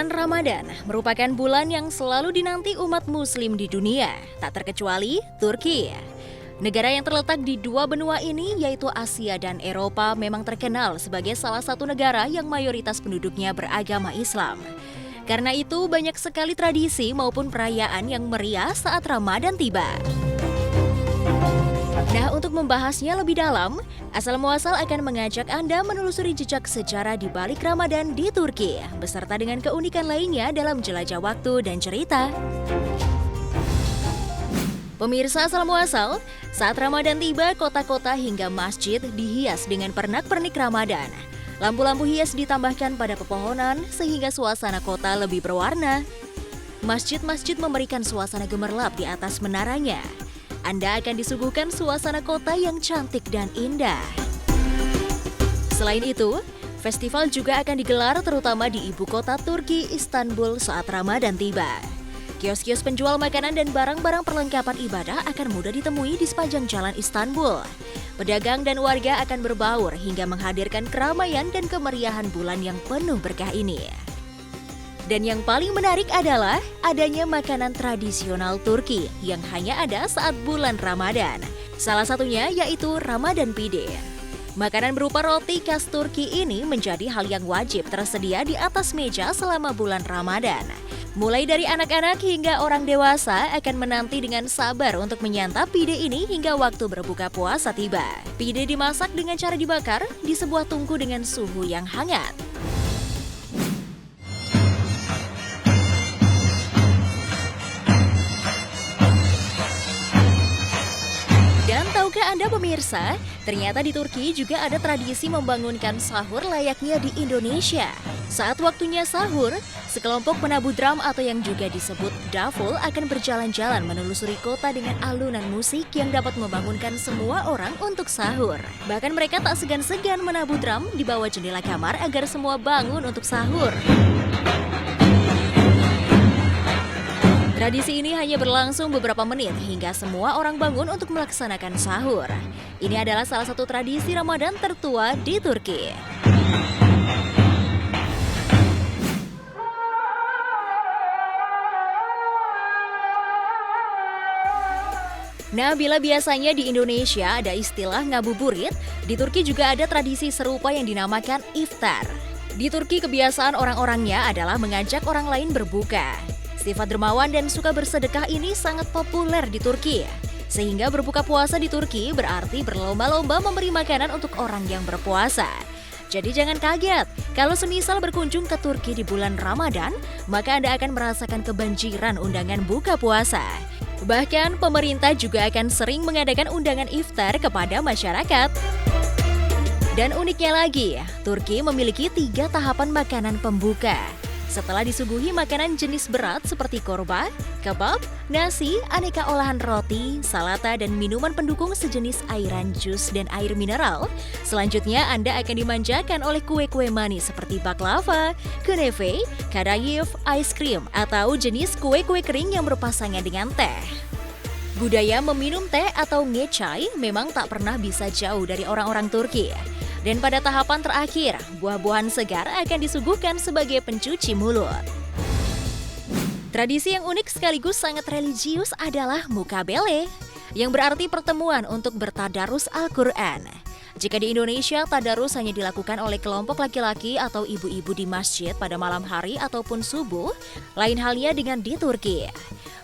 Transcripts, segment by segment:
Bulan Ramadan merupakan bulan yang selalu dinanti umat muslim di dunia, tak terkecuali Turki. Negara yang terletak di dua benua ini yaitu Asia dan Eropa memang terkenal sebagai salah satu negara yang mayoritas penduduknya beragama Islam. Karena itu banyak sekali tradisi maupun perayaan yang meriah saat Ramadan tiba. Nah, untuk membahasnya lebih dalam, Asal Muasal akan mengajak Anda menelusuri jejak sejarah di balik Ramadan di Turki, beserta dengan keunikan lainnya dalam jelajah waktu dan cerita. Pemirsa Asal Muasal, saat Ramadan tiba, kota-kota hingga masjid dihias dengan pernak-pernik Ramadan. Lampu-lampu hias ditambahkan pada pepohonan sehingga suasana kota lebih berwarna. Masjid-masjid memberikan suasana gemerlap di atas menaranya. Anda akan disuguhkan suasana kota yang cantik dan indah. Selain itu, festival juga akan digelar terutama di ibu kota Turki, Istanbul saat Ramadan tiba. Kios-kios penjual makanan dan barang-barang perlengkapan ibadah akan mudah ditemui di sepanjang jalan Istanbul. Pedagang dan warga akan berbaur hingga menghadirkan keramaian dan kemeriahan bulan yang penuh berkah ini. Dan yang paling menarik adalah adanya makanan tradisional Turki yang hanya ada saat bulan Ramadan. Salah satunya yaitu Ramadan pide. Makanan berupa roti khas Turki ini menjadi hal yang wajib tersedia di atas meja selama bulan Ramadan. Mulai dari anak-anak hingga orang dewasa akan menanti dengan sabar untuk menyantap pide ini hingga waktu berbuka puasa tiba. Pide dimasak dengan cara dibakar di sebuah tungku dengan suhu yang hangat. Tahukah Anda pemirsa, ternyata di Turki juga ada tradisi membangunkan sahur layaknya di Indonesia. Saat waktunya sahur, sekelompok penabuh drum atau yang juga disebut davul akan berjalan-jalan menelusuri kota dengan alunan musik yang dapat membangunkan semua orang untuk sahur. Bahkan mereka tak segan-segan menabuh drum di bawah jendela kamar agar semua bangun untuk sahur. Tradisi ini hanya berlangsung beberapa menit hingga semua orang bangun untuk melaksanakan sahur. Ini adalah salah satu tradisi Ramadan tertua di Turki. Nah, bila biasanya di Indonesia ada istilah ngabuburit, di Turki juga ada tradisi serupa yang dinamakan iftar. Di Turki kebiasaan orang-orangnya adalah mengajak orang lain berbuka. Sifat dermawan dan suka bersedekah ini sangat populer di Turki. Sehingga berbuka puasa di Turki berarti berlomba-lomba memberi makanan untuk orang yang berpuasa. Jadi jangan kaget, kalau semisal berkunjung ke Turki di bulan Ramadan, maka Anda akan merasakan kebanjiran undangan buka puasa. Bahkan pemerintah juga akan sering mengadakan undangan iftar kepada masyarakat. Dan uniknya lagi, Turki memiliki 3 tahapan makanan pembuka. Setelah disuguhi makanan jenis berat seperti korba, kebab, nasi, aneka olahan roti, salata, dan minuman pendukung sejenis airan jus dan air mineral, selanjutnya Anda akan dimanjakan oleh kue-kue manis seperti baklava, künefe, kadayif, ice cream, atau jenis kue-kue kering yang berpasangan dengan teh. Budaya meminum teh atau ngecai memang tak pernah bisa jauh dari orang-orang Turki. Dan pada tahapan terakhir, buah-buahan segar akan disuguhkan sebagai pencuci mulut. Tradisi yang unik sekaligus sangat religius adalah mukabele, yang berarti pertemuan untuk bertadarus Al-Quran. Jika di Indonesia, tadarus hanya dilakukan oleh kelompok laki-laki atau ibu-ibu di masjid pada malam hari ataupun subuh, lain halnya dengan di Turki.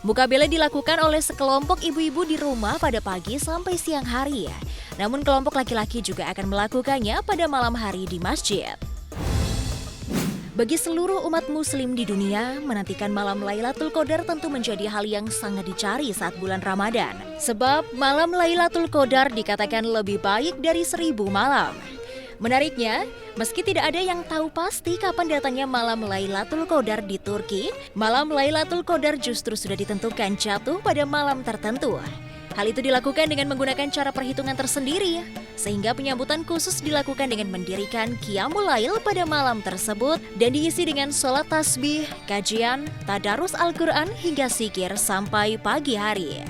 Mukabele dilakukan oleh sekelompok ibu-ibu di rumah pada pagi sampai siang hari. Namun kelompok laki-laki juga akan melakukannya pada malam hari di masjid. Bagi seluruh umat muslim di dunia, menantikan malam Lailatul Qadar tentu menjadi hal yang sangat dicari saat bulan Ramadan. Sebab malam Lailatul Qadar dikatakan lebih baik dari 1000 malam. Menariknya, meski tidak ada yang tahu pasti kapan datangnya malam Lailatul Qadar di Turki, malam Lailatul Qadar justru sudah ditentukan jatuh pada malam tertentu. Hal itu dilakukan dengan menggunakan cara perhitungan tersendiri, sehingga penyambutan khusus dilakukan dengan mendirikan Qiyamul Lail pada malam tersebut dan diisi dengan sholat tasbih, kajian, tadarus Al-Quran hingga zikir sampai pagi hari.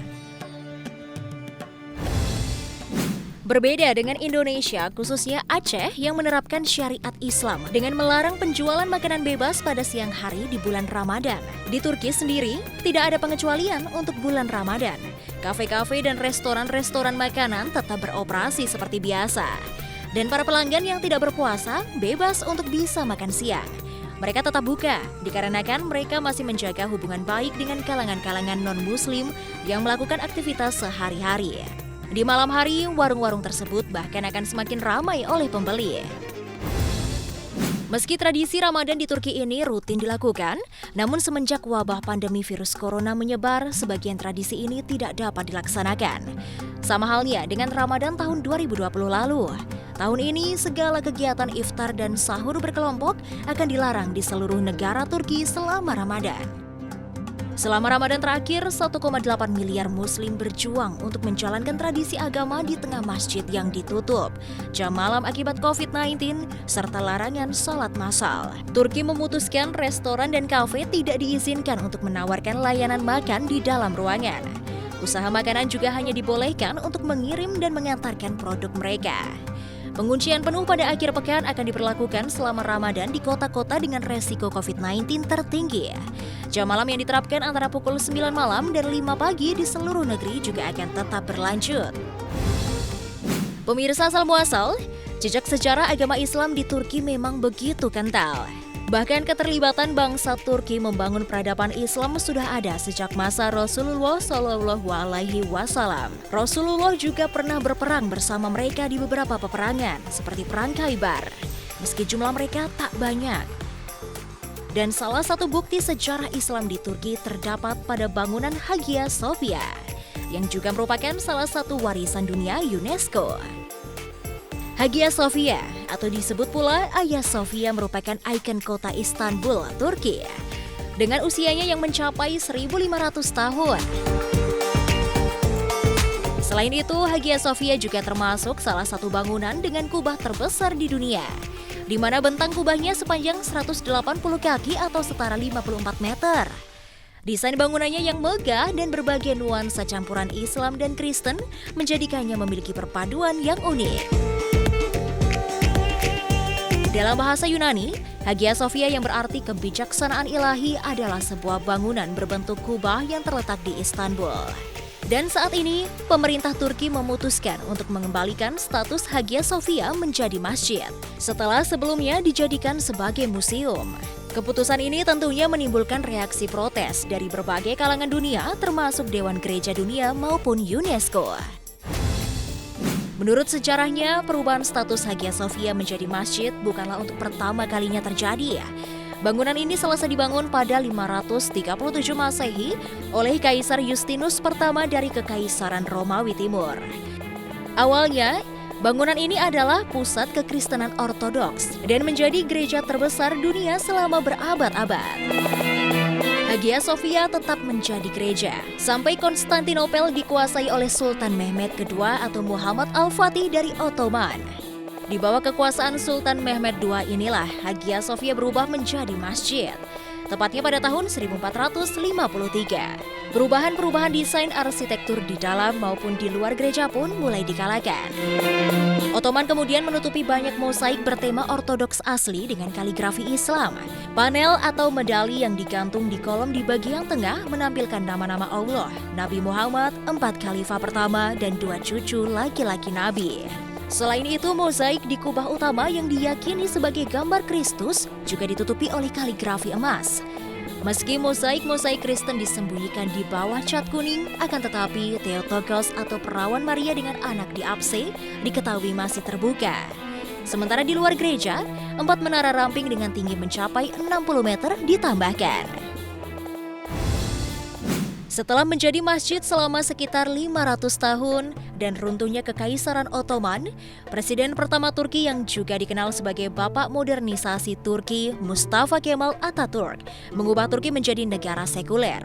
Berbeda dengan Indonesia, khususnya Aceh yang menerapkan syariat Islam dengan melarang penjualan makanan bebas pada siang hari di bulan Ramadan. Di Turki sendiri, tidak ada pengecualian untuk bulan Ramadan. Kafe-kafe dan restoran-restoran makanan tetap beroperasi seperti biasa. Dan para pelanggan yang tidak berpuasa bebas untuk bisa makan siang. Mereka tetap buka, dikarenakan mereka masih menjaga hubungan baik dengan kalangan-kalangan non-muslim yang melakukan aktivitas sehari-hari. Di malam hari, warung-warung tersebut bahkan akan semakin ramai oleh pembeli. Meski tradisi Ramadan di Turki ini rutin dilakukan, namun semenjak wabah pandemi virus corona menyebar, sebagian tradisi ini tidak dapat dilaksanakan. Sama halnya dengan Ramadan tahun 2020 lalu. Tahun ini, segala kegiatan iftar dan sahur berkelompok akan dilarang di seluruh negara Turki selama Ramadan. Selama Ramadan terakhir, 1,8 miliar muslim berjuang untuk menjalankan tradisi agama di tengah masjid yang ditutup, jam malam akibat COVID-19, serta larangan sholat massal. Turki memutuskan restoran dan kafe tidak diizinkan untuk menawarkan layanan makan di dalam ruangan. Usaha makanan juga hanya dibolehkan untuk mengirim dan mengantarkan produk mereka. Penguncian penuh pada akhir pekan akan diberlakukan selama Ramadan di kota-kota dengan resiko COVID-19 tertinggi. Jam malam yang diterapkan antara pukul 9 malam dan 5 pagi di seluruh negeri juga akan tetap berlanjut. Pemirsa asal muasal, jejak sejarah agama Islam di Turki memang begitu kental. Bahkan keterlibatan bangsa Turki membangun peradaban Islam sudah ada sejak masa Rasulullah SAW. Rasulullah juga pernah berperang bersama mereka di beberapa peperangan, seperti Perang Khaybar, meski jumlah mereka tak banyak. Dan salah satu bukti sejarah Islam di Turki terdapat pada bangunan Hagia Sophia, yang juga merupakan salah satu warisan dunia UNESCO. Hagia Sophia, atau disebut pula Hagia Sophia, merupakan ikon kota Istanbul, Turki, dengan usianya yang mencapai 1.500 tahun. Selain itu, Hagia Sophia juga termasuk salah satu bangunan dengan kubah terbesar di dunia, di mana bentang kubahnya sepanjang 180 kaki atau setara 54 meter. Desain bangunannya yang megah dan berbagai nuansa campuran Islam dan Kristen menjadikannya memiliki perpaduan yang unik. Dalam bahasa Yunani, Hagia Sophia yang berarti kebijaksanaan ilahi adalah sebuah bangunan berbentuk kubah yang terletak di Istanbul. Dan saat ini, pemerintah Turki memutuskan untuk mengembalikan status Hagia Sophia menjadi masjid, setelah sebelumnya dijadikan sebagai museum. Keputusan ini tentunya menimbulkan reaksi protes dari berbagai kalangan dunia, termasuk Dewan Gereja Dunia maupun UNESCO. Menurut sejarahnya, perubahan status Hagia Sophia menjadi masjid bukanlah untuk pertama kalinya terjadi. Bangunan ini selesai dibangun pada 537 Masehi oleh Kaisar Justinus pertama dari Kekaisaran Romawi Timur. Awalnya, bangunan ini adalah pusat kekristenan ortodoks dan menjadi gereja terbesar dunia selama berabad-abad. Hagia Sophia tetap menjadi gereja, sampai Konstantinopel dikuasai oleh Sultan Mehmed II atau Muhammad Al-Fatih dari Ottoman. Di bawah kekuasaan Sultan Mehmed II inilah Hagia Sophia berubah menjadi masjid, tepatnya pada tahun 1453. Perubahan-perubahan desain arsitektur di dalam maupun di luar gereja pun mulai digalakan. Ottoman kemudian menutupi banyak mosaik bertema ortodoks asli dengan kaligrafi Islam. Panel atau medali yang digantung di kolom di bagian tengah menampilkan nama-nama Allah, Nabi Muhammad, 4 khalifah pertama, dan 2 cucu laki-laki Nabi. Selain itu, mozaik di kubah utama yang diyakini sebagai gambar Kristus juga ditutupi oleh kaligrafi emas. Meski mosaik-mosaik Kristen disembunyikan di bawah cat kuning, akan tetapi Theotokos atau perawan Maria dengan anak di apse diketahui masih terbuka. Sementara di luar gereja, 4 menara ramping dengan tinggi mencapai 60 meter ditambahkan. Setelah menjadi masjid selama sekitar 500 tahun dan runtuhnya Kekaisaran Ottoman, Presiden pertama Turki yang juga dikenal sebagai Bapak Modernisasi Turki, Mustafa Kemal Atatürk, mengubah Turki menjadi negara sekuler.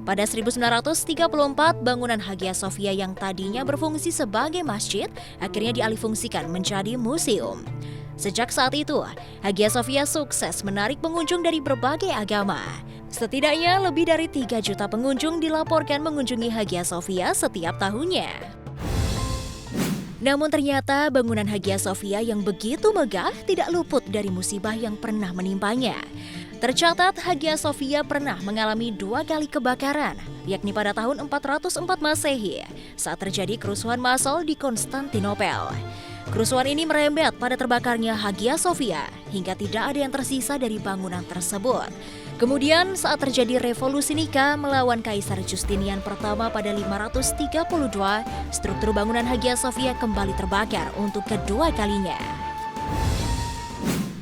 Pada 1934, bangunan Hagia Sophia yang tadinya berfungsi sebagai masjid akhirnya dialihfungsikan menjadi museum. Sejak saat itu, Hagia Sophia sukses menarik pengunjung dari berbagai agama. Setidaknya lebih dari 3 juta pengunjung dilaporkan mengunjungi Hagia Sophia setiap tahunnya. Namun ternyata bangunan Hagia Sophia yang begitu megah tidak luput dari musibah yang pernah menimpanya. Tercatat Hagia Sophia pernah mengalami 2 kali kebakaran, yakni pada tahun 404 Masehi saat terjadi kerusuhan massal di Konstantinopel. Kerusuhan ini merembet pada terbakarnya Hagia Sophia hingga tidak ada yang tersisa dari bangunan tersebut. Kemudian saat terjadi revolusi Nika melawan Kaisar Justinian pertama pada 532, struktur bangunan Hagia Sophia kembali terbakar untuk kedua kalinya.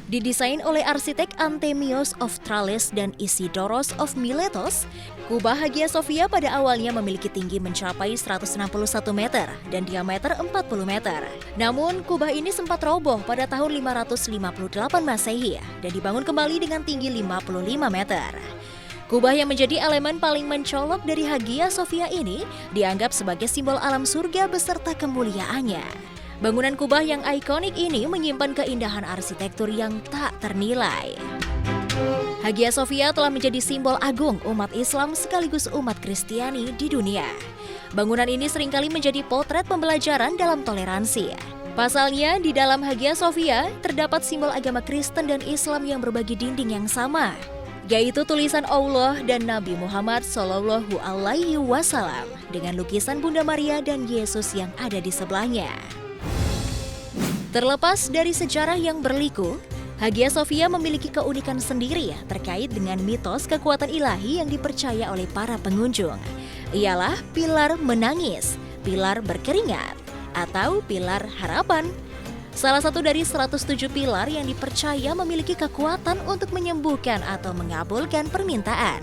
Didesain oleh arsitek Anthemios of Tralles dan Isidoros of Miletos, kubah Hagia Sophia pada awalnya memiliki tinggi mencapai 161 meter dan diameter 40 meter. Namun, kubah ini sempat roboh pada tahun 558 Masehi dan dibangun kembali dengan tinggi 55 meter. Kubah yang menjadi elemen paling mencolok dari Hagia Sophia ini dianggap sebagai simbol alam surga beserta kemuliaannya. Bangunan kubah yang ikonik ini menyimpan keindahan arsitektur yang tak ternilai. Hagia Sophia telah menjadi simbol agung umat Islam sekaligus umat Kristiani di dunia. Bangunan ini seringkali menjadi potret pembelajaran dalam toleransi. Pasalnya, di dalam Hagia Sophia terdapat simbol agama Kristen dan Islam yang berbagi dinding yang sama, yaitu tulisan Allah dan Nabi Muhammad Shallallahu Alaihi Wasallam dengan lukisan Bunda Maria dan Yesus yang ada di sebelahnya. Terlepas dari sejarah yang berliku, Hagia Sophia memiliki keunikan sendiri terkait dengan mitos kekuatan ilahi yang dipercaya oleh para pengunjung. Ialah pilar menangis, pilar berkeringat, atau pilar harapan. Salah satu dari 107 pilar yang dipercaya memiliki kekuatan untuk menyembuhkan atau mengabulkan permintaan.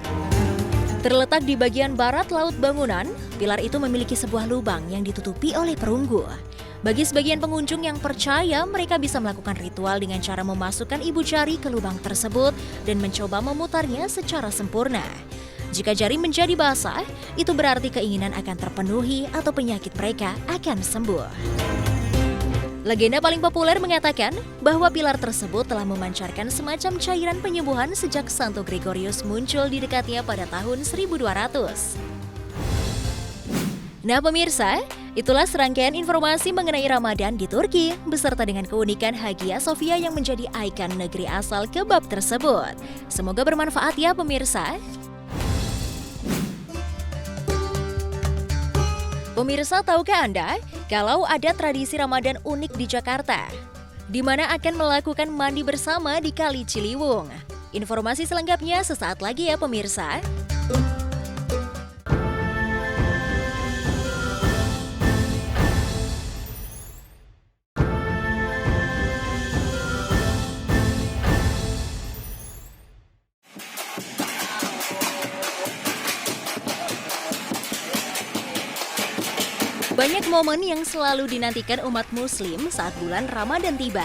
Terletak di bagian barat laut bangunan, pilar itu memiliki sebuah lubang yang ditutupi oleh perunggu. Bagi sebagian pengunjung yang percaya, mereka bisa melakukan ritual dengan cara memasukkan ibu jari ke lubang tersebut dan mencoba memutarnya secara sempurna. Jika jari menjadi basah, itu berarti keinginan akan terpenuhi atau penyakit mereka akan sembuh. Legenda paling populer mengatakan bahwa pilar tersebut telah memancarkan semacam cairan penyembuhan sejak Santo Gregorius muncul di dekatnya pada tahun 1200. Nah pemirsa, itulah serangkaian informasi mengenai Ramadan di Turki beserta dengan keunikan Hagia Sophia yang menjadi ikon negeri asal kebab tersebut. Semoga bermanfaat ya pemirsa. Pemirsa, tahukah Anda kalau ada tradisi Ramadan unik di Jakarta, di mana akan melakukan mandi bersama di Kali Ciliwung? Informasi selengkapnya sesaat lagi ya pemirsa. Banyak momen yang selalu dinantikan umat muslim saat bulan Ramadan tiba.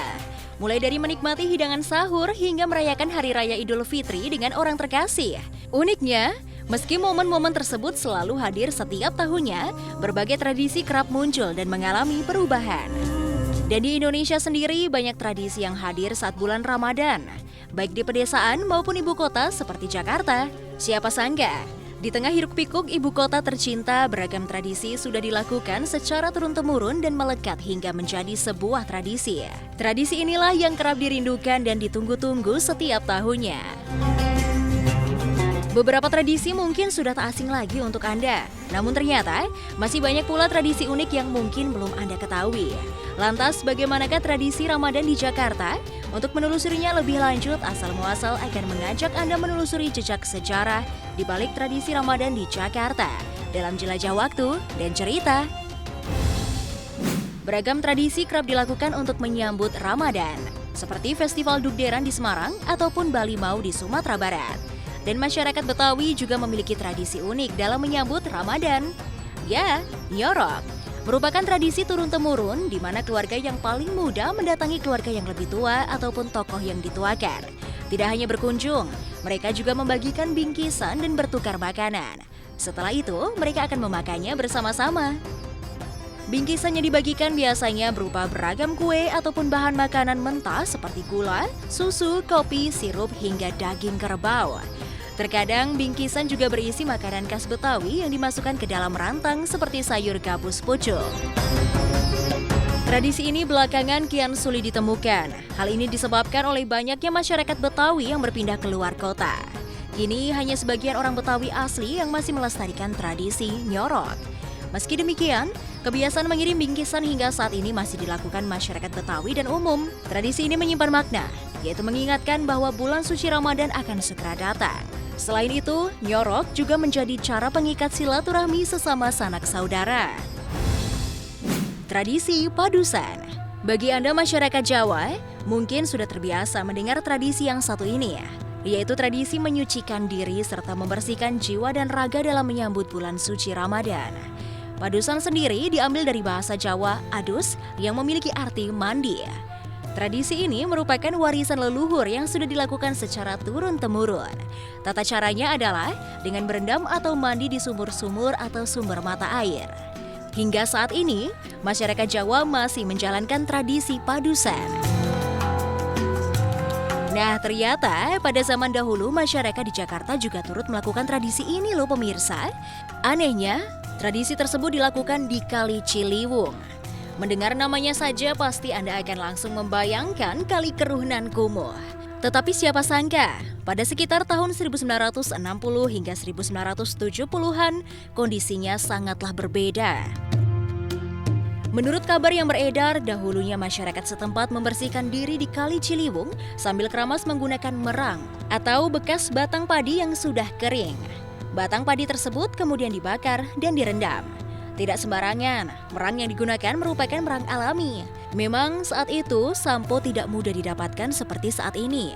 Mulai dari menikmati hidangan sahur hingga merayakan Hari Raya Idul Fitri dengan orang terkasih. Uniknya, meski momen-momen tersebut selalu hadir setiap tahunnya, berbagai tradisi kerap muncul dan mengalami perubahan. Dan di Indonesia sendiri banyak tradisi yang hadir saat bulan Ramadan, baik di pedesaan maupun ibu kota seperti Jakarta. Siapa sangka? Di tengah hiruk-pikuk ibu kota tercinta, beragam tradisi sudah dilakukan secara turun-temurun dan melekat hingga menjadi sebuah tradisi. Tradisi inilah yang kerap dirindukan dan ditunggu-tunggu setiap tahunnya. Beberapa tradisi mungkin sudah tak asing lagi untuk Anda, namun ternyata masih banyak pula tradisi unik yang mungkin belum Anda ketahui. Lantas, bagaimanakah tradisi Ramadan di Jakarta? Untuk menelusurinya lebih lanjut, asal muasal akan mengajak Anda menelusuri jejak sejarah di balik tradisi Ramadan di Jakarta dalam jelajah waktu dan cerita. Beragam tradisi kerap dilakukan untuk menyambut Ramadan, seperti Festival Dugderan di Semarang ataupun Bali Mau di Sumatera Barat. Dan masyarakat Betawi juga memiliki tradisi unik dalam menyambut Ramadan. Ya, nyorok merupakan tradisi turun-temurun di mana keluarga yang paling muda mendatangi keluarga yang lebih tua ataupun tokoh yang dituakan. Tidak hanya berkunjung, mereka juga membagikan bingkisan dan bertukar makanan. Setelah itu, mereka akan memakannya bersama-sama. Bingkisan yang dibagikan biasanya berupa beragam kue ataupun bahan makanan mentah seperti gula, susu, kopi, sirup, hingga daging kerbau. Terkadang bingkisan juga berisi makanan khas Betawi yang dimasukkan ke dalam rantang seperti sayur gabus pucung. Tradisi ini belakangan kian sulit ditemukan. Hal ini disebabkan oleh banyaknya masyarakat Betawi yang berpindah keluar kota. Kini hanya sebagian orang Betawi asli yang masih melestarikan tradisi nyorok. Meski demikian, kebiasaan mengirim bingkisan hingga saat ini masih dilakukan masyarakat Betawi dan umum. Tradisi ini menyimpan makna, yaitu mengingatkan bahwa bulan suci Ramadan akan segera datang. Selain itu, nyorok juga menjadi cara pengikat silaturahmi sesama sanak saudara. Tradisi padusan. Bagi Anda masyarakat Jawa, mungkin sudah terbiasa mendengar tradisi yang satu ini ya, yaitu tradisi menyucikan diri serta membersihkan jiwa dan raga dalam menyambut bulan suci Ramadan. Padusan sendiri diambil dari bahasa Jawa adus yang memiliki arti mandi. Tradisi ini merupakan warisan leluhur yang sudah dilakukan secara turun-temurun. Tata caranya adalah dengan berendam atau mandi di sumur-sumur atau sumber mata air. Hingga saat ini, masyarakat Jawa masih menjalankan tradisi padusan. Nah, ternyata pada zaman dahulu masyarakat di Jakarta juga turut melakukan tradisi ini loh pemirsa. Anehnya, tradisi tersebut dilakukan di Kali Ciliwung. Mendengar namanya saja pasti Anda akan langsung membayangkan Kali Keruh nan kumuh. Tetapi siapa sangka, pada sekitar tahun 1960 hingga 1970-an, kondisinya sangatlah berbeda. Menurut kabar yang beredar, dahulunya masyarakat setempat membersihkan diri di Kali Ciliwung sambil keramas menggunakan merang atau bekas batang padi yang sudah kering. Batang padi tersebut kemudian dibakar dan direndam. Tidak sembarangan, merang yang digunakan merupakan merang alami. Memang saat itu sampo tidak mudah didapatkan seperti saat ini.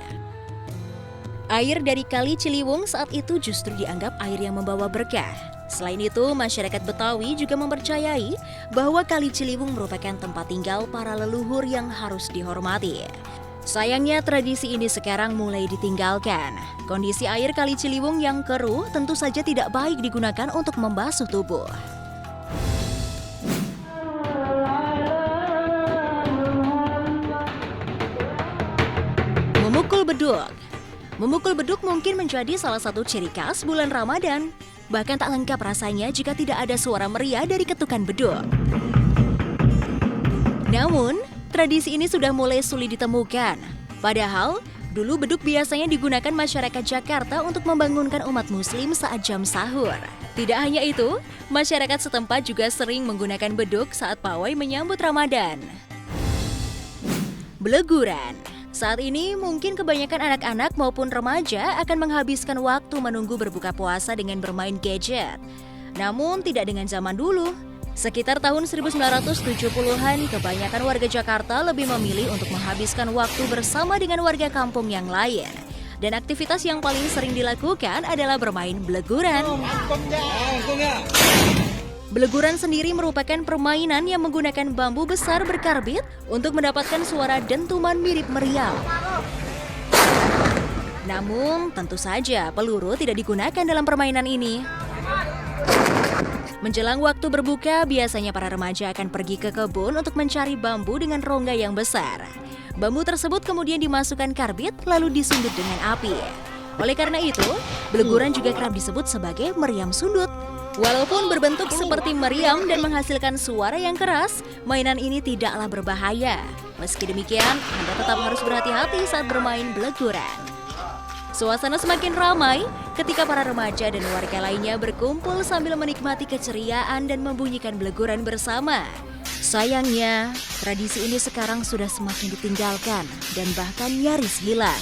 Air dari Kali Ciliwung saat itu justru dianggap air yang membawa berkah. Selain itu, masyarakat Betawi juga mempercayai bahwa Kali Ciliwung merupakan tempat tinggal para leluhur yang harus dihormati. Sayangnya tradisi ini sekarang mulai ditinggalkan. Kondisi air Kali Ciliwung yang keruh tentu saja tidak baik digunakan untuk membasuh tubuh. Memukul beduk. Memukul beduk mungkin menjadi salah satu ciri khas bulan Ramadan. Bahkan tak lengkap rasanya jika tidak ada suara meriah dari ketukan beduk. Namun, tradisi ini sudah mulai sulit ditemukan. Padahal, dulu beduk biasanya digunakan masyarakat Jakarta untuk membangunkan umat muslim saat jam sahur. Tidak hanya itu, masyarakat setempat juga sering menggunakan beduk saat pawai menyambut Ramadan. Beleguran. Saat ini mungkin kebanyakan anak-anak maupun remaja akan menghabiskan waktu menunggu berbuka puasa dengan bermain gadget. Namun tidak dengan zaman dulu. Sekitar tahun 1970-an, kebanyakan warga Jakarta lebih memilih untuk menghabiskan waktu bersama dengan warga kampung yang lain. Dan aktivitas yang paling sering dilakukan adalah bermain beleguran. Beleguran sendiri merupakan permainan yang menggunakan bambu besar berkarbit untuk mendapatkan suara dentuman mirip meriam. Namun, tentu saja peluru tidak digunakan dalam permainan ini. Menjelang waktu berbuka, biasanya para remaja akan pergi ke kebun untuk mencari bambu dengan rongga yang besar. Bambu tersebut kemudian dimasukkan karbit lalu disundut dengan api. Oleh karena itu, beleguran juga kerap disebut sebagai meriam sundut. Walaupun berbentuk seperti meriam dan menghasilkan suara yang keras, mainan ini tidaklah berbahaya. Meski demikian, Anda tetap harus berhati-hati saat bermain beleguran. Suasana semakin ramai ketika para remaja dan warga lainnya berkumpul sambil menikmati keceriaan dan membunyikan beleguran bersama. Sayangnya, tradisi ini sekarang sudah semakin ditinggalkan dan bahkan nyaris hilang.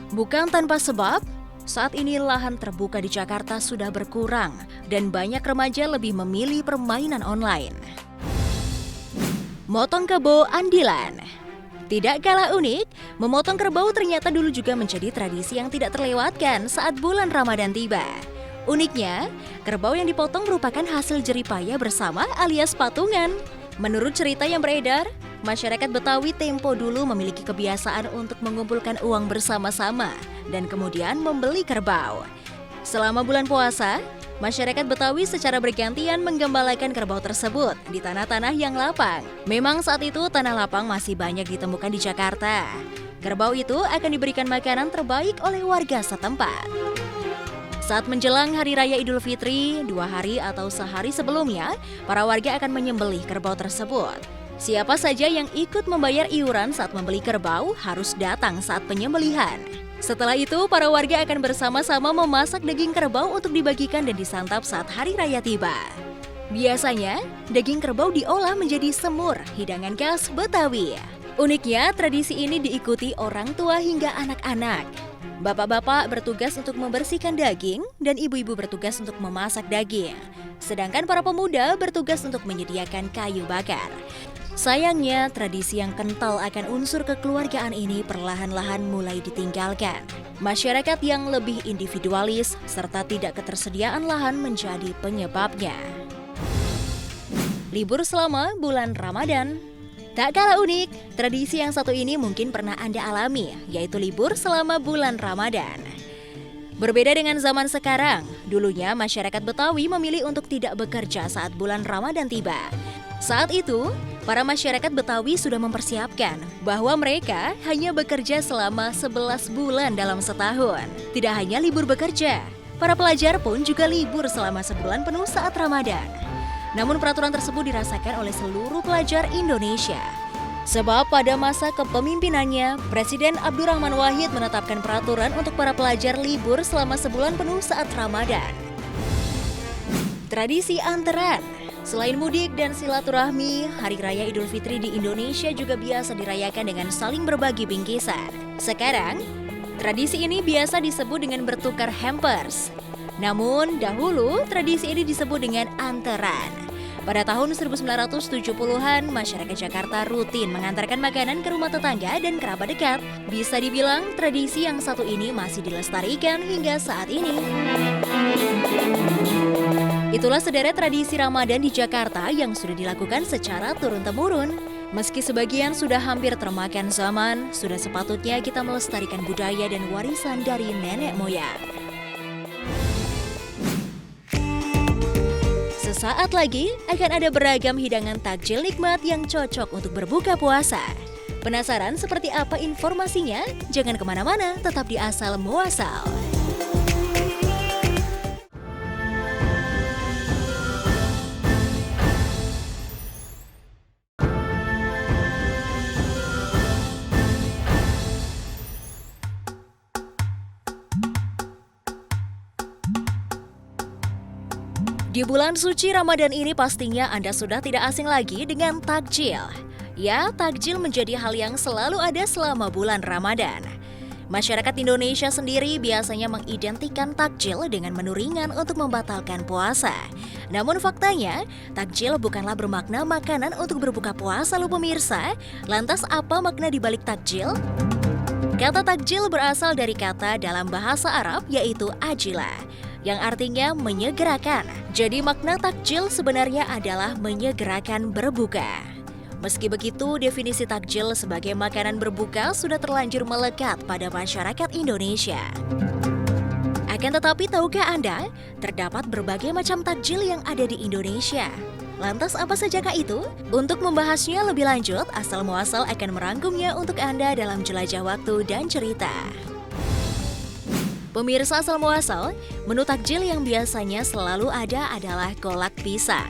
Bukan tanpa sebab, saat ini lahan terbuka di Jakarta sudah berkurang dan banyak remaja lebih memilih permainan online. Motong kebo andilan. Tidak kalah unik, memotong kerbau ternyata dulu juga menjadi tradisi yang tidak terlewatkan saat bulan Ramadan tiba. Uniknya, kerbau yang dipotong merupakan hasil jeripaya bersama alias patungan. Menurut cerita yang beredar, masyarakat Betawi tempo dulu memiliki kebiasaan untuk mengumpulkan uang bersama-sama dan kemudian membeli kerbau. Selama bulan puasa, masyarakat Betawi secara bergantian menggembalakan kerbau tersebut di tanah-tanah yang lapang. Memang saat itu tanah lapang masih banyak ditemukan di Jakarta. Kerbau itu akan diberikan makanan terbaik oleh warga setempat. Saat menjelang Hari Raya Idul Fitri, 2 hari atau sehari sebelumnya, para warga akan menyembelih kerbau tersebut. Siapa saja yang ikut membayar iuran saat membeli kerbau harus datang saat penyembelihan. Setelah itu, para warga akan bersama-sama memasak daging kerbau untuk dibagikan dan disantap saat hari raya tiba. Biasanya, daging kerbau diolah menjadi semur, hidangan khas Betawi. Uniknya, tradisi ini diikuti orang tua hingga anak-anak. Bapak-bapak bertugas untuk membersihkan daging dan ibu-ibu bertugas untuk memasak daging. Sedangkan para pemuda bertugas untuk menyediakan kayu bakar. Sayangnya, tradisi yang kental akan unsur kekeluargaan ini perlahan-lahan mulai ditinggalkan. Masyarakat yang lebih individualis serta tidak ketersediaan lahan menjadi penyebabnya. Libur selama bulan Ramadan. Tak kalah unik, tradisi yang satu ini mungkin pernah Anda alami, yaitu libur selama bulan Ramadan. Berbeda dengan zaman sekarang, dulunya masyarakat Betawi memilih untuk tidak bekerja saat bulan Ramadan tiba. Saat itu, para masyarakat Betawi sudah mempersiapkan bahwa mereka hanya bekerja selama 11 bulan dalam setahun. Tidak hanya libur bekerja, para pelajar pun juga libur selama sebulan penuh saat Ramadan. Namun peraturan tersebut dirasakan oleh seluruh pelajar Indonesia. Sebab pada masa kepemimpinannya, Presiden Abdurrahman Wahid menetapkan peraturan untuk para pelajar libur selama sebulan penuh saat Ramadan. Tradisi antrean. Selain mudik dan silaturahmi, Hari Raya Idul Fitri di Indonesia juga biasa dirayakan dengan saling berbagi bingkisan. Sekarang, tradisi ini biasa disebut dengan bertukar hampers. Namun, dahulu tradisi ini disebut dengan antrean. Pada tahun 1970-an, masyarakat Jakarta rutin mengantarkan makanan ke rumah tetangga dan kerabat dekat. Bisa dibilang, tradisi yang satu ini masih dilestarikan hingga saat ini. Itulah sederet tradisi Ramadan di Jakarta yang sudah dilakukan secara turun-temurun. Meski sebagian sudah hampir termakan zaman, sudah sepatutnya kita melestarikan budaya dan warisan dari nenek moyang. Sesaat lagi akan ada beragam hidangan takjil nikmat yang cocok untuk berbuka puasa. Penasaran seperti apa informasinya? Jangan kemana-mana, tetap di Asal Muasal. Di bulan suci Ramadan ini pastinya Anda sudah tidak asing lagi dengan takjil. Ya, takjil menjadi hal yang selalu ada selama bulan Ramadan. Masyarakat Indonesia sendiri biasanya mengidentikan takjil dengan menu ringan untuk membatalkan puasa. Namun faktanya, takjil bukanlah bermakna makanan untuk berbuka puasa loh pemirsa. Lantas apa makna di balik takjil? Kata takjil berasal dari kata dalam bahasa Arab yaitu ajila, yang artinya menyegerakan. Jadi makna takjil sebenarnya adalah menyegerakan berbuka. Meski begitu, definisi takjil sebagai makanan berbuka sudah terlanjur melekat pada masyarakat Indonesia. Akan tetapi tahukah Anda, terdapat berbagai macam takjil yang ada di Indonesia. Lantas apa sajakah itu? Untuk membahasnya lebih lanjut, Asal Muasal akan merangkumnya untuk Anda dalam jelajah waktu dan cerita. Pemirsa Asal Muasal, menu takjil yang biasanya selalu ada adalah kolak pisang.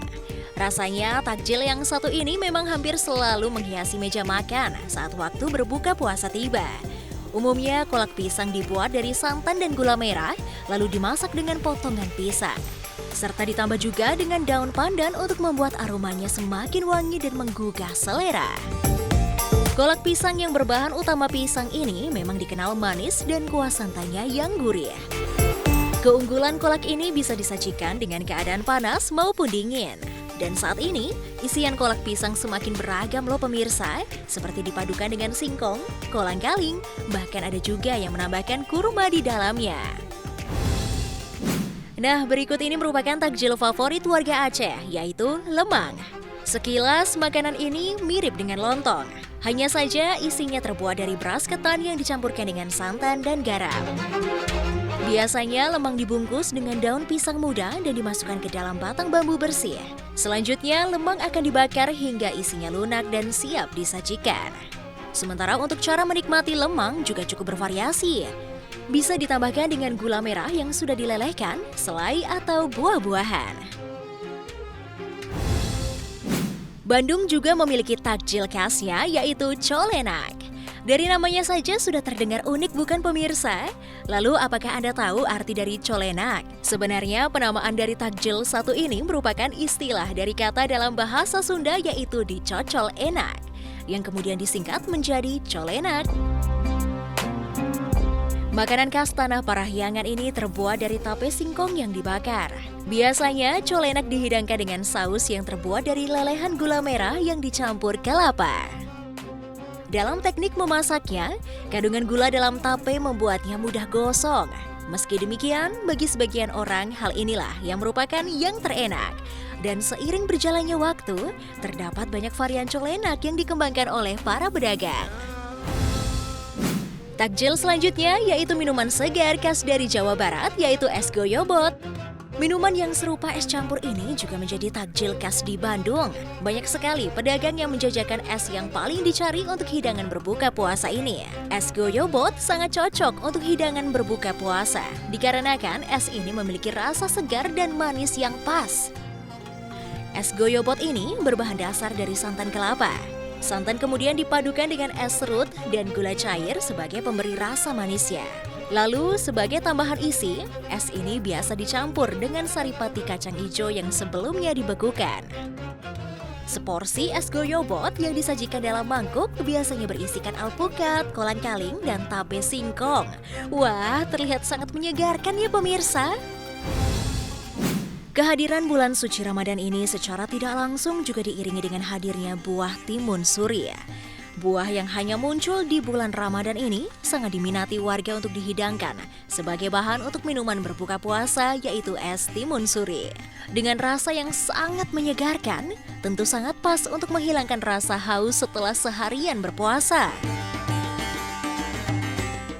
Rasanya takjil yang satu ini memang hampir selalu menghiasi meja makan saat waktu berbuka puasa tiba. Umumnya kolak pisang dibuat dari santan dan gula merah, lalu dimasak dengan potongan pisang. Serta ditambah juga dengan daun pandan untuk membuat aromanya semakin wangi dan menggugah selera. Kolak pisang yang berbahan utama pisang ini memang dikenal manis dan kuah santannya yang gurih. Keunggulan kolak ini bisa disajikan dengan keadaan panas maupun dingin. Dan saat ini, isian kolak pisang semakin beragam loh pemirsa, seperti dipadukan dengan singkong, kolang-kaling, bahkan ada juga yang menambahkan kurma di dalamnya. Nah, berikut ini merupakan takjil favorit warga Aceh, yaitu lemang. Sekilas, makanan ini mirip dengan lontong. Hanya saja isinya terbuat dari beras ketan yang dicampurkan dengan santan dan garam. Biasanya lemang dibungkus dengan daun pisang muda dan dimasukkan ke dalam batang bambu bersih. Selanjutnya, lemang akan dibakar hingga isinya lunak dan siap disajikan. Sementara untuk cara menikmati lemang juga cukup bervariasi. Bisa ditambahkan dengan gula merah yang sudah dilelehkan, selai atau buah-buahan. Bandung juga memiliki takjil khasnya, yaitu colenak. Dari namanya saja sudah terdengar unik, bukan pemirsa? Lalu apakah Anda tahu arti dari colenak? Sebenarnya penamaan dari takjil satu ini merupakan istilah dari kata dalam bahasa Sunda, yaitu dicocol enak, yang kemudian disingkat menjadi colenak. Makanan khas Tanah Parahyangan ini terbuat dari tape singkong yang dibakar. Biasanya colenak dihidangkan dengan saus yang terbuat dari lelehan gula merah yang dicampur kelapa. Dalam teknik memasaknya, kandungan gula dalam tape membuatnya mudah gosong. Meski demikian, bagi sebagian orang hal inilah yang merupakan yang terenak. Dan seiring berjalannya waktu, terdapat banyak varian colenak yang dikembangkan oleh para pedagang. Takjil selanjutnya yaitu minuman segar khas dari Jawa Barat, yaitu es goyobot. Minuman yang serupa es campur ini juga menjadi takjil khas di Bandung. Banyak sekali pedagang yang menjajakan es yang paling dicari untuk hidangan berbuka puasa ini. Es goyobot sangat cocok untuk hidangan berbuka puasa, dikarenakan es ini memiliki rasa segar dan manis yang pas. Es goyobot ini berbahan dasar dari santan kelapa. Santan kemudian dipadukan dengan es serut dan gula cair sebagai pemberi rasa manisnya. Lalu sebagai tambahan isi, es ini biasa dicampur dengan saripati kacang hijau yang sebelumnya dibekukan. Seporsi es goyobot yang disajikan dalam mangkuk biasanya berisikan alpukat, kolang-kaling, dan tape singkong. Wah, terlihat sangat menyegarkan ya pemirsa. Kehadiran bulan suci Ramadan ini secara tidak langsung juga diiringi dengan hadirnya buah timun suri. Buah yang hanya muncul di bulan Ramadan ini sangat diminati warga untuk dihidangkan sebagai bahan untuk minuman berbuka puasa, yaitu es timun suri. Dengan rasa yang sangat menyegarkan, tentu sangat pas untuk menghilangkan rasa haus setelah seharian berpuasa.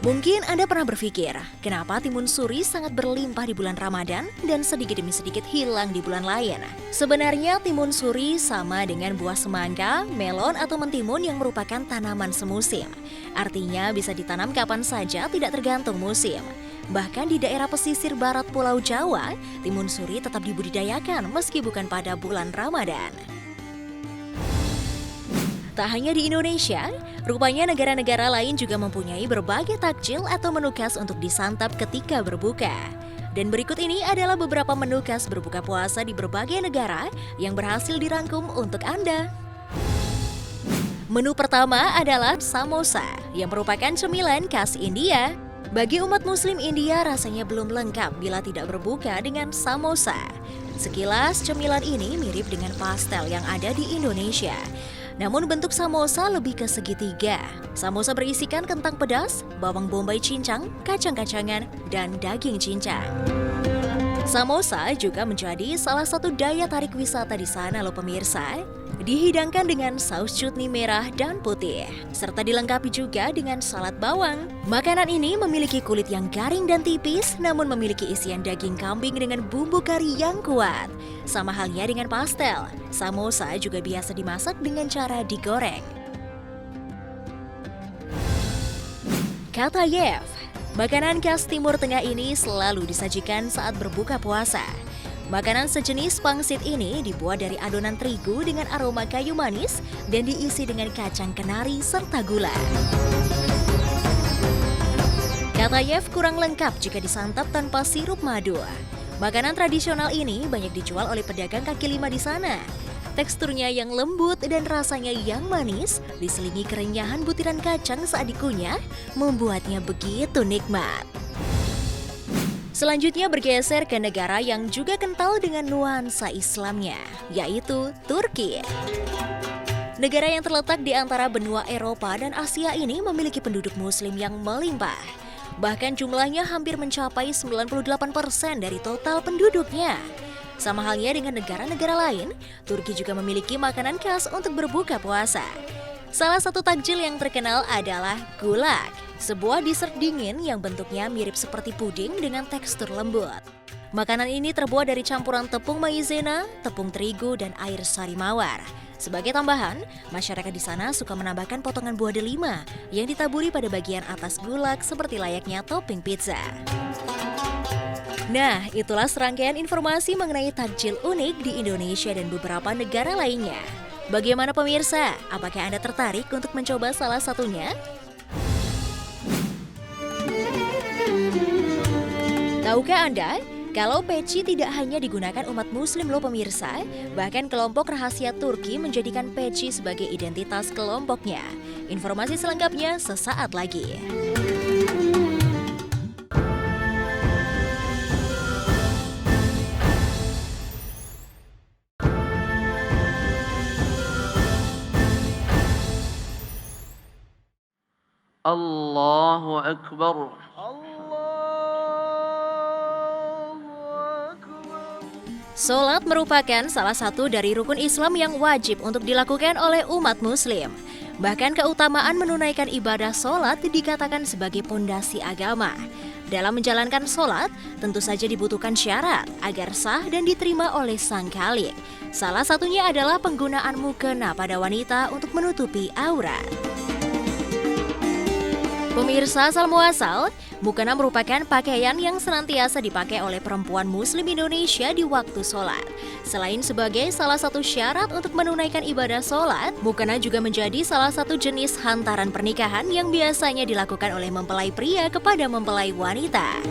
Mungkin Anda pernah berpikir, kenapa timun suri sangat berlimpah di bulan Ramadan dan sedikit demi sedikit hilang di bulan lain? Sebenarnya timun suri sama dengan buah semangka, melon atau mentimun yang merupakan tanaman semusim. Artinya bisa ditanam kapan saja, tidak tergantung musim. Bahkan di daerah pesisir barat Pulau Jawa, timun suri tetap dibudidayakan meski bukan pada bulan Ramadan. Tak hanya di Indonesia, rupanya negara-negara lain juga mempunyai berbagai takjil atau menu khas untuk disantap ketika berbuka. Dan berikut ini adalah beberapa menu khas berbuka puasa di berbagai negara yang berhasil dirangkum untuk Anda. Menu pertama adalah samosa, yang merupakan cemilan khas India. Bagi umat muslim India rasanya belum lengkap bila tidak berbuka dengan samosa. Sekilas cemilan ini mirip dengan pastel yang ada di Indonesia. Namun bentuk samosa lebih ke segitiga. Samosa berisikan kentang pedas, bawang bombay cincang, kacang-kacangan, dan daging cincang. Samosa juga menjadi salah satu daya tarik wisata di sana loh pemirsa. Dihidangkan dengan saus cutni merah dan putih, serta dilengkapi juga dengan salad bawang. Makanan ini memiliki kulit yang garing dan tipis, namun memiliki isian daging kambing dengan bumbu kari yang kuat. Sama halnya dengan pastel, samosa juga biasa dimasak dengan cara digoreng. Katayev, makanan khas Timur Tengah ini selalu disajikan saat berbuka puasa. Makanan sejenis pangsit ini dibuat dari adonan terigu dengan aroma kayu manis dan diisi dengan kacang kenari serta gula. Katayev kurang lengkap jika disantap tanpa sirup madu. Makanan tradisional ini banyak dijual oleh pedagang kaki lima di sana. Teksturnya yang lembut dan rasanya yang manis, diselingi kerenyahan butiran kacang saat dikunyah, membuatnya begitu nikmat. Selanjutnya bergeser ke negara yang juga kental dengan nuansa Islamnya, yaitu Turki. Negara yang terletak di antara benua Eropa dan Asia ini memiliki penduduk muslim yang melimpah. Bahkan jumlahnya hampir mencapai 98% dari total penduduknya. Sama halnya dengan negara-negara lain, Turki juga memiliki makanan khas untuk berbuka puasa. Salah satu takjil yang terkenal adalah gulak, sebuah dessert dingin yang bentuknya mirip seperti puding dengan tekstur lembut. Makanan ini terbuat dari campuran tepung maizena, tepung terigu, dan air sari mawar. Sebagai tambahan, masyarakat di sana suka menambahkan potongan buah delima yang ditaburi pada bagian atas gulak seperti layaknya topping pizza. Nah, itulah serangkaian informasi mengenai takjil unik di Indonesia dan beberapa negara lainnya. Bagaimana pemirsa? Apakah Anda tertarik untuk mencoba salah satunya? Tahukah Anda, kalau peci tidak hanya digunakan umat muslim loh pemirsa, bahkan kelompok rahasia Turki menjadikan peci sebagai identitas kelompoknya. Informasi selengkapnya sesaat lagi. Allahu Akbar. Sholat merupakan salah satu dari rukun Islam yang wajib untuk dilakukan oleh umat muslim. Bahkan keutamaan menunaikan ibadah sholat dikatakan sebagai pondasi agama. Dalam menjalankan sholat, tentu saja dibutuhkan syarat agar sah dan diterima oleh Sang Khalik. Salah satunya adalah penggunaan mukena pada wanita untuk menutupi aurat. Pemirsa asal muasal, mukena merupakan pakaian yang senantiasa dipakai oleh perempuan muslim Indonesia di waktu sholat. Selain sebagai salah satu syarat untuk menunaikan ibadah sholat, mukena juga menjadi salah satu jenis hantaran pernikahan yang biasanya dilakukan oleh mempelai pria kepada mempelai wanita.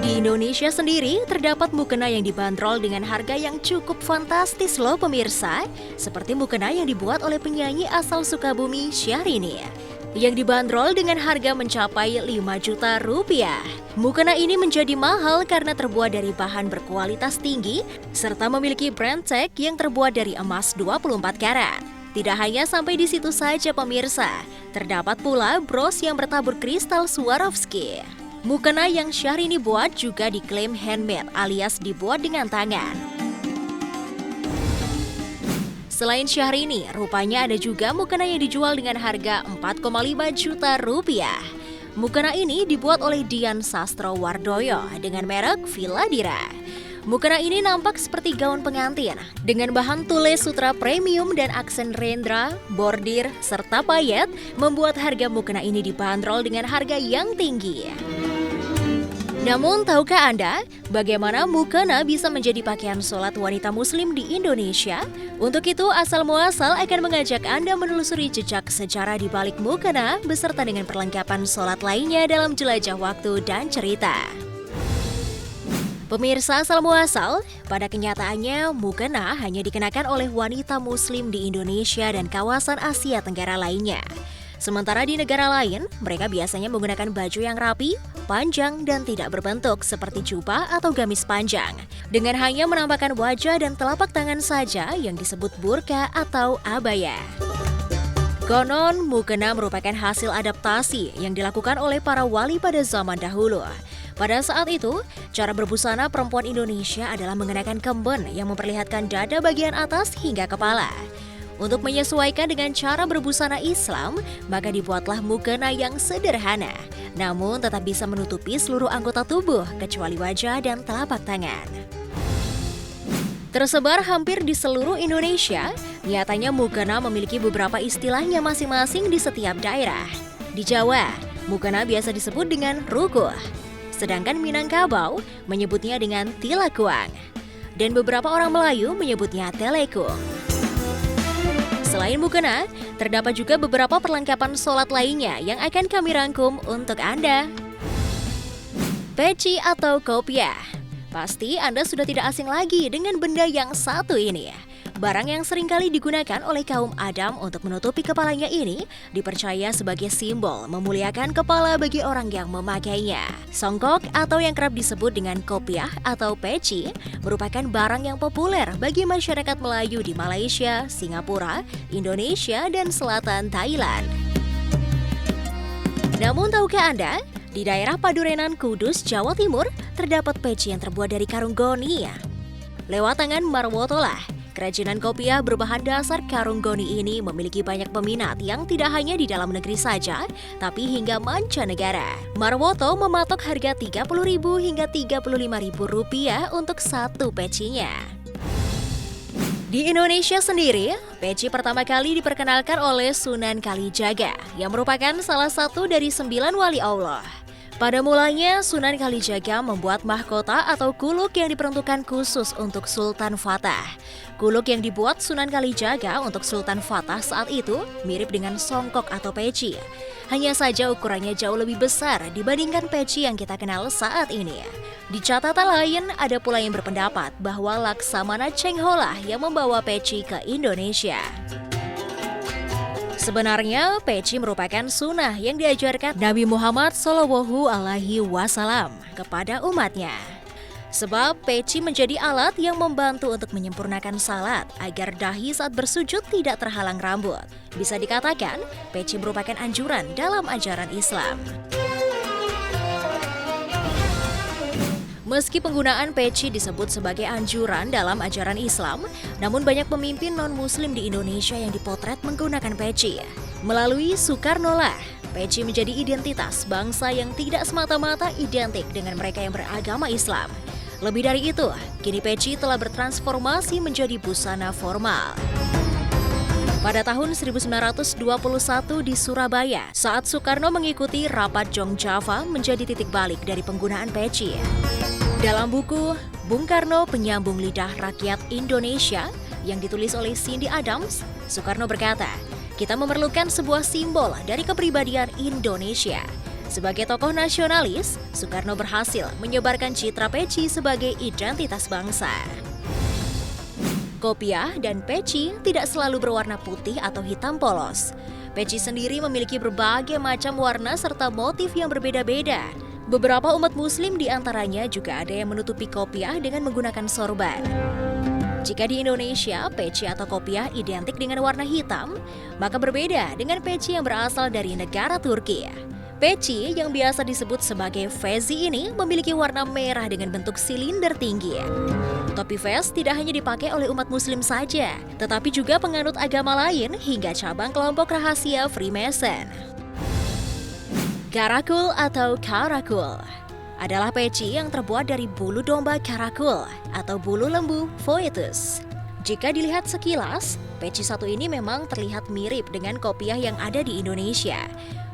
Di Indonesia sendiri, terdapat mukena yang dibanderol dengan harga yang cukup fantastis loh pemirsa, seperti mukena yang dibuat oleh penyanyi asal Sukabumi Syahrini, yang dibanderol dengan harga mencapai 5 juta rupiah. Mukena ini menjadi mahal karena terbuat dari bahan berkualitas tinggi, serta memiliki brand tag yang terbuat dari emas 24 karat. Tidak hanya sampai di situ saja pemirsa, terdapat pula bros yang bertabur kristal Swarovski. Mukena yang Syahrini buat juga diklaim handmade alias dibuat dengan tangan. Selain Syahrini, rupanya ada juga mukena yang dijual dengan harga 4,5 juta rupiah. Mukena ini dibuat oleh Dian Sastro Wardoyo dengan merek Villadira. Mukena ini nampak seperti gaun pengantin dengan bahan tules sutra premium dan aksen rendra, bordir, serta payet membuat harga mukena ini dibanderol dengan harga yang tinggi. Namun, tahukah Anda bagaimana mukena bisa menjadi pakaian sholat wanita muslim di Indonesia? Untuk itu, asal muasal akan mengajak Anda menelusuri jejak sejarah di balik mukena beserta dengan perlengkapan sholat lainnya dalam jelajah waktu dan cerita. Pemirsa asal muasal, pada kenyataannya mukena hanya dikenakan oleh wanita muslim di Indonesia dan kawasan Asia Tenggara lainnya. Sementara di negara lain, mereka biasanya menggunakan baju yang rapi, panjang, dan tidak berbentuk seperti jubah atau gamis panjang, dengan hanya menampakkan wajah dan telapak tangan saja yang disebut burka atau abaya. Konon, mukena merupakan hasil adaptasi yang dilakukan oleh para wali pada zaman dahulu. Pada saat itu, cara berbusana perempuan Indonesia adalah mengenakan kemben yang memperlihatkan dada bagian atas hingga kepala. Untuk menyesuaikan dengan cara berbusana Islam, maka dibuatlah mukena yang sederhana, namun tetap bisa menutupi seluruh anggota tubuh kecuali wajah dan telapak tangan. Tersebar hampir di seluruh Indonesia, nyatanya mukena memiliki beberapa istilahnya masing-masing di setiap daerah. Di Jawa, mukena biasa disebut dengan rukuh, sedangkan Minangkabau menyebutnya dengan tilakuang, dan beberapa orang Melayu menyebutnya telekung. Selain mukena, terdapat juga beberapa perlengkapan sholat lainnya yang akan kami rangkum untuk Anda. Peci atau kopiah. Pasti Anda sudah tidak asing lagi dengan benda yang satu ini. Barang yang seringkali digunakan oleh kaum Adam untuk menutupi kepalanya ini dipercaya sebagai simbol memuliakan kepala bagi orang yang memakainya. Songkok atau yang kerap disebut dengan kopiah atau peci merupakan barang yang populer bagi masyarakat Melayu di Malaysia, Singapura, Indonesia, dan selatan Thailand. Namun tahukah Anda, di daerah Padurenan Kudus, Jawa Timur, terdapat peci yang terbuat dari karung goni. Lewat tangan Marwoto lah, kerajinan kopiah berbahan dasar karung goni ini memiliki banyak peminat yang tidak hanya di dalam negeri saja, tapi hingga mancanegara. Marwoto mematok harga Rp30.000 hingga Rp35.000 untuk satu pecinya. Di Indonesia sendiri, peci pertama kali diperkenalkan oleh Sunan Kalijaga, yang merupakan salah satu dari 9 wali Allah. Pada mulanya, Sunan Kalijaga membuat mahkota atau kuluk yang diperuntukkan khusus untuk Sultan Fatah. Kuluk yang dibuat Sunan Kalijaga untuk Sultan Fatah saat itu mirip dengan songkok atau peci. Hanya saja ukurannya jauh lebih besar dibandingkan peci yang kita kenal saat ini. Di catatan lain, ada pula yang berpendapat bahwa Laksamana Chengholah yang membawa peci ke Indonesia. Sebenarnya, peci merupakan sunnah yang diajarkan Nabi Muhammad SAW kepada umatnya. Sebab peci menjadi alat yang membantu untuk menyempurnakan salat agar dahi saat bersujud tidak terhalang rambut. Bisa dikatakan, peci merupakan anjuran dalam ajaran Islam. Meski penggunaan peci disebut sebagai anjuran dalam ajaran Islam, namun banyak pemimpin non-muslim di Indonesia yang dipotret menggunakan peci. Melalui Soekarno-lah, peci menjadi identitas bangsa yang tidak semata-mata identik dengan mereka yang beragama Islam. Lebih dari itu, kini peci telah bertransformasi menjadi busana formal. Pada tahun 1921 di Surabaya, saat Soekarno mengikuti rapat Jong Java menjadi titik balik dari penggunaan peci. Dalam buku Bung Karno Penyambung Lidah Rakyat Indonesia yang ditulis oleh Cindy Adams, Soekarno berkata, "Kita memerlukan sebuah simbol dari kepribadian Indonesia." Sebagai tokoh nasionalis, Soekarno berhasil menyebarkan citra peci sebagai identitas bangsa. Kopiah dan peci tidak selalu berwarna putih atau hitam polos. Peci sendiri memiliki berbagai macam warna serta motif yang berbeda-beda. Beberapa umat muslim diantaranya juga ada yang menutupi kopiah dengan menggunakan sorban. Jika di Indonesia, peci atau kopiah identik dengan warna hitam, maka berbeda dengan peci yang berasal dari negara Turki. Peci yang biasa disebut sebagai fezi ini memiliki warna merah dengan bentuk silinder tinggi. Topi fez tidak hanya dipakai oleh umat muslim saja, tetapi juga penganut agama lain hingga cabang kelompok rahasia Freemason. Karakul atau karakul adalah peci yang terbuat dari bulu domba karakul atau bulu lembu Phoetus. Jika dilihat sekilas, peci satu ini memang terlihat mirip dengan kopiah yang ada di Indonesia.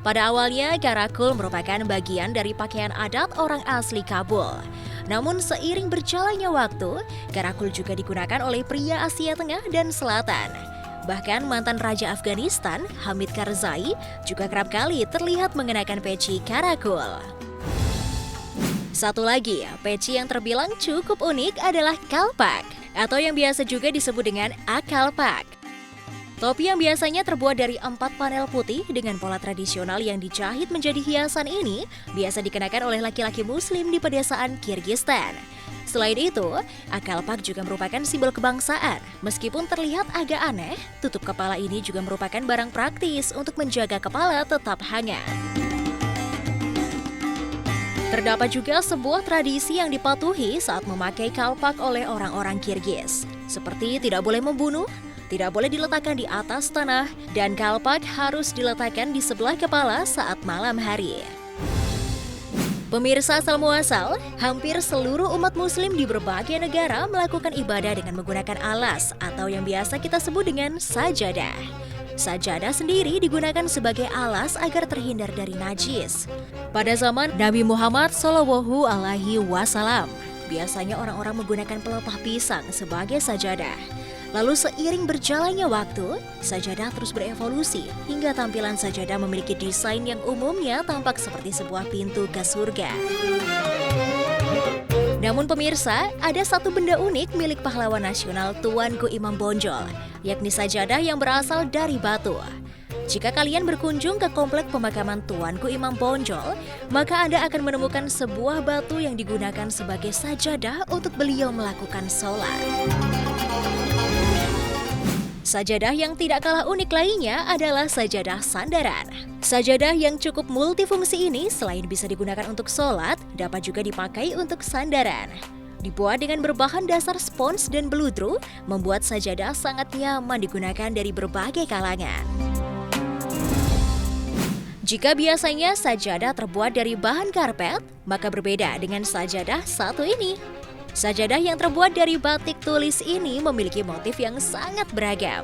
Pada awalnya, karakul merupakan bagian dari pakaian adat orang asli Kabul. Namun seiring berjalannya waktu, karakul juga digunakan oleh pria Asia Tengah dan Selatan. Bahkan mantan Raja Afghanistan, Hamid Karzai, juga kerap kali terlihat mengenakan peci karakul. Satu lagi, peci yang terbilang cukup unik adalah kalpak, atau yang biasa juga disebut dengan akalpak. Topi yang biasanya terbuat dari 4 panel putih dengan pola tradisional yang dijahit menjadi hiasan ini biasa dikenakan oleh laki-laki muslim di pedesaan Kirgistan. Selain itu, akalpak juga merupakan simbol kebangsaan. Meskipun terlihat agak aneh, tutup kepala ini juga merupakan barang praktis untuk menjaga kepala tetap hangat. Terdapat juga sebuah tradisi yang dipatuhi saat memakai kalpak oleh orang-orang Kirgis, seperti tidak boleh membunuh, tidak boleh diletakkan di atas tanah, dan kalpak harus diletakkan di sebelah kepala saat malam hari. Pemirsa asal muasal, hampir seluruh umat muslim di berbagai negara melakukan ibadah dengan menggunakan alas atau yang biasa kita sebut dengan sajadah. Sajadah sendiri digunakan sebagai alas agar terhindar dari najis. Pada zaman Nabi Muhammad SAW, biasanya orang-orang menggunakan pelepah pisang sebagai sajadah. Lalu seiring berjalannya waktu, sajadah terus berevolusi hingga tampilan sajadah memiliki desain yang umumnya tampak seperti sebuah pintu ke surga. Namun pemirsa, ada satu benda unik milik pahlawan nasional Tuanku Imam Bonjol, yakni sajadah yang berasal dari batu. Jika kalian berkunjung ke komplek pemakaman Tuanku Imam Bonjol, maka Anda akan menemukan sebuah batu yang digunakan sebagai sajadah untuk beliau melakukan sholat. Sajadah yang tidak kalah unik lainnya adalah sajadah sandaran. Sajadah yang cukup multifungsi ini selain bisa digunakan untuk sholat, dapat juga dipakai untuk sandaran. Dibuat dengan berbahan dasar spons dan beludru, membuat sajadah sangat nyaman digunakan dari berbagai kalangan. Jika biasanya sajadah terbuat dari bahan karpet, maka berbeda dengan sajadah satu ini. Sajadah yang terbuat dari batik tulis ini memiliki motif yang sangat beragam.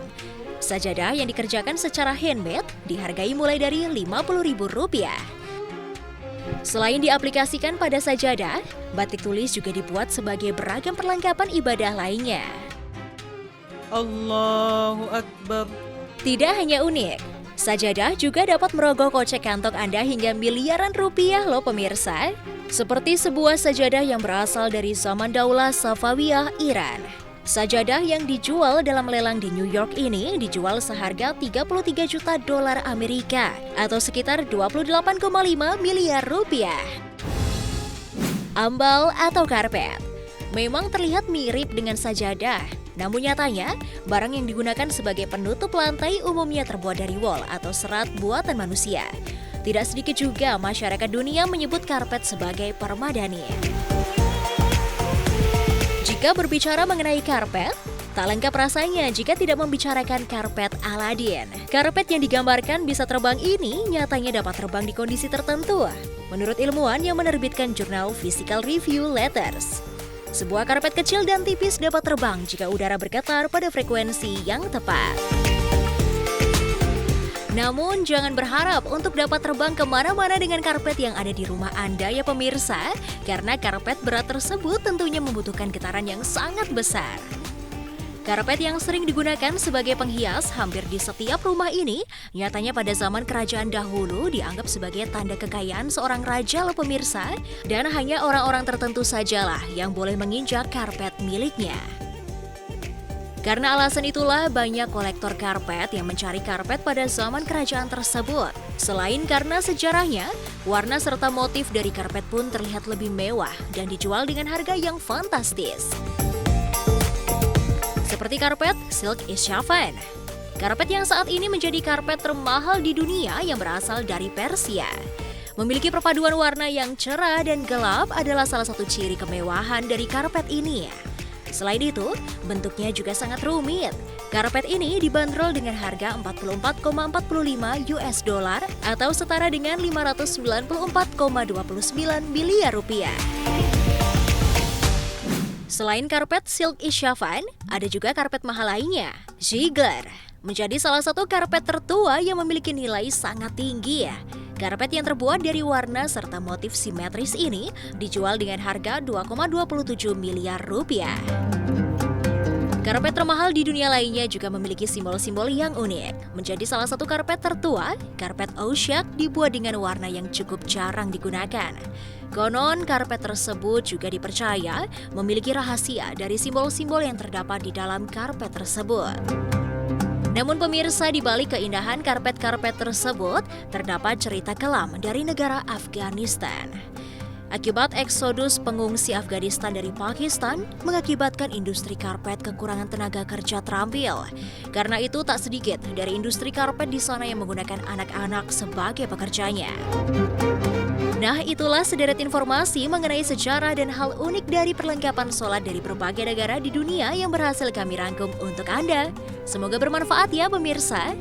Sajadah yang dikerjakan secara handmade dihargai mulai dari Rp50.000. Selain diaplikasikan pada sajadah, batik tulis juga dibuat sebagai beragam perlengkapan ibadah lainnya. Allahu Akbar. Tidak hanya unik, sajadah juga dapat merogoh kocek kantong Anda hingga miliaran rupiah loh pemirsa. Seperti sebuah sajadah yang berasal dari zaman Daulah Safawiyah Iran. Sajadah yang dijual dalam lelang di New York ini dijual seharga 33 juta dolar Amerika atau sekitar 28,5 miliar rupiah. Ambal atau karpet memang terlihat mirip dengan sajadah, namun nyatanya barang yang digunakan sebagai penutup lantai umumnya terbuat dari wol atau serat buatan manusia. Tidak sedikit juga masyarakat dunia menyebut karpet sebagai permadani. Jika berbicara mengenai karpet, tak lengkap rasanya jika tidak membicarakan karpet Aladin. Karpet yang digambarkan bisa terbang ini nyatanya dapat terbang di kondisi tertentu, menurut ilmuwan yang menerbitkan jurnal Physical Review Letters. Sebuah karpet kecil dan tipis dapat terbang jika udara bergetar pada frekuensi yang tepat. Namun jangan berharap untuk dapat terbang kemana-mana dengan karpet yang ada di rumah Anda ya pemirsa, karena karpet berat tersebut tentunya membutuhkan getaran yang sangat besar. Karpet yang sering digunakan sebagai penghias hampir di setiap rumah ini, nyatanya pada zaman kerajaan dahulu dianggap sebagai tanda kekayaan seorang raja loh pemirsa, dan hanya orang-orang tertentu sajalah yang boleh menginjak karpet miliknya. Karena alasan itulah banyak kolektor karpet yang mencari karpet pada zaman kerajaan tersebut. Selain karena sejarahnya, warna serta motif dari karpet pun terlihat lebih mewah dan dijual dengan harga yang fantastis. Seperti karpet Silk Isyavan. Karpet yang saat ini menjadi karpet termahal di dunia yang berasal dari Persia. Memiliki perpaduan warna yang cerah dan gelap adalah salah satu ciri kemewahan dari karpet ini. Selain itu, bentuknya juga sangat rumit. Karpet ini dibanderol dengan harga 44,45 US dollar atau setara dengan 594,29 miliar rupiah. Selain karpet Silk Isyavan, ada juga karpet mahal lainnya, Ziegler. Menjadi salah satu karpet tertua yang memiliki nilai sangat tinggi ya. Karpet yang terbuat dari warna serta motif simetris ini dijual dengan harga 2,27 miliar rupiah. Karpet termahal di dunia lainnya juga memiliki simbol-simbol yang unik. Menjadi salah satu karpet tertua, karpet Oshak dibuat dengan warna yang cukup jarang digunakan. Konon, karpet tersebut juga dipercaya memiliki rahasia dari simbol-simbol yang terdapat di dalam karpet tersebut. Namun pemirsa, di balik keindahan karpet-karpet tersebut, terdapat cerita kelam dari negara Afghanistan. Akibat eksodus pengungsi Afghanistan dari Pakistan, mengakibatkan industri karpet kekurangan tenaga kerja terampil. Karena itu tak sedikit dari industri karpet di sana yang menggunakan anak-anak sebagai pekerjanya. Nah, itulah sederet informasi mengenai sejarah dan hal unik dari perlengkapan sholat dari berbagai negara di dunia yang berhasil kami rangkum untuk Anda. Semoga bermanfaat ya pemirsa.